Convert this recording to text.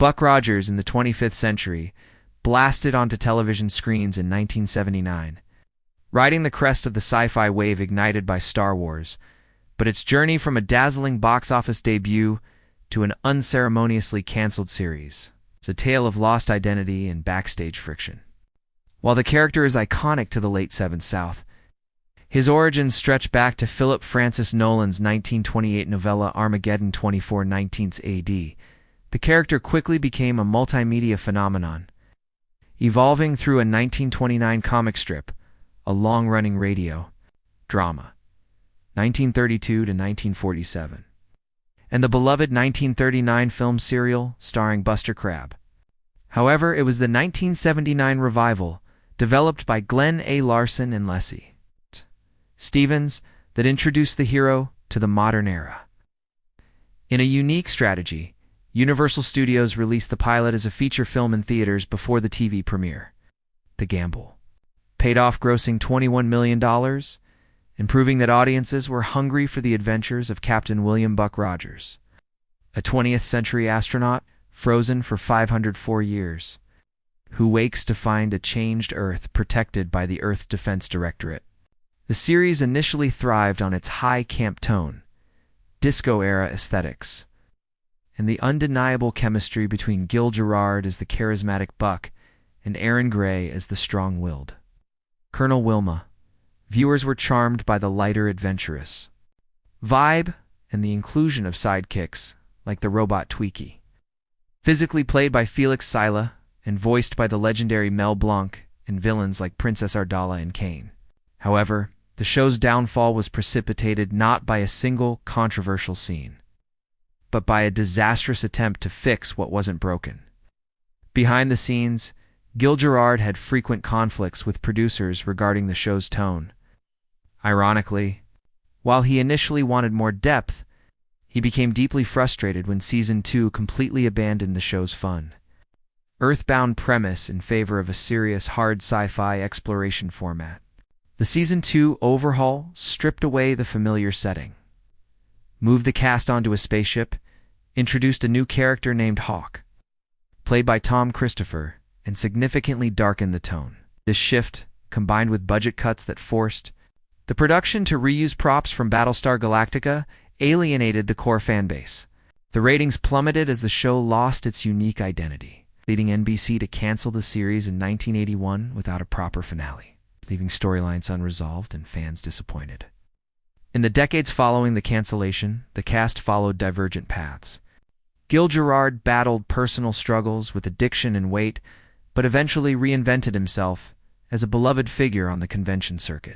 Buck Rogers in the 25th century blasted onto television screens in 1979, riding the crest of the sci-fi wave ignited by Star Wars, but its journey from a dazzling box office debut to an unceremoniously canceled series. It's a tale of lost identity and backstage friction. While the character is iconic to the late 7th South, his origins stretch back to Philip Francis Nolan's 1928 novella Armageddon 24/19 AD. The character quickly became a multimedia phenomenon, evolving through a 1929 comic strip, a long-running radio drama, 1932 to 1947, and the beloved 1939 film serial starring Buster Crabbe. However, it was the 1979 revival, developed by Glenn A. Larson and Leslie Stevens, that introduced the hero to the modern era. In a unique strategy, Universal Studios released the pilot as a feature film in theaters before the TV premiere. The gamble paid off, grossing $21 million, and proving that audiences were hungry for the adventures of Captain William Buck Rogers, a 20th-century astronaut frozen for 504 years, who wakes to find a changed Earth protected by the Earth Defense Directorate. The series initially thrived on its high camp tone, disco-era aesthetics, and the undeniable chemistry between Gil Gerard as the charismatic Buck and Aaron Gray as the strong-willed Colonel Wilma. Viewers were charmed by the lighter, adventurous vibe and the inclusion of sidekicks like the robot Tweaky, physically played by Felix Sila and voiced by the legendary Mel Blanc, and villains like Princess Ardala and Kane. However, the show's downfall was precipitated not by a single controversial scene, but by a disastrous attempt to fix what wasn't broken. Behind the scenes, Gil Gerard had frequent conflicts with producers regarding the show's tone. Ironically, while he initially wanted more depth, he became deeply frustrated when Season 2 completely abandoned the show's fun, earthbound premise in favor of a serious, hard sci-fi exploration format. The Season 2 overhaul stripped away the familiar setting, moved the cast onto a spaceship, introduced a new character named Hawk, played by Tom Christopher, and significantly darkened the tone. This shift, combined with budget cuts that forced the production to reuse props from Battlestar Galactica, alienated the core fanbase. The ratings plummeted as the show lost its unique identity, leading NBC to cancel the series in 1981 without a proper finale, leaving storylines unresolved and fans disappointed. In the decades following the cancellation, the cast followed divergent paths. Gil Gerard battled personal struggles with addiction and weight, but eventually reinvented himself as a beloved figure on the convention circuit.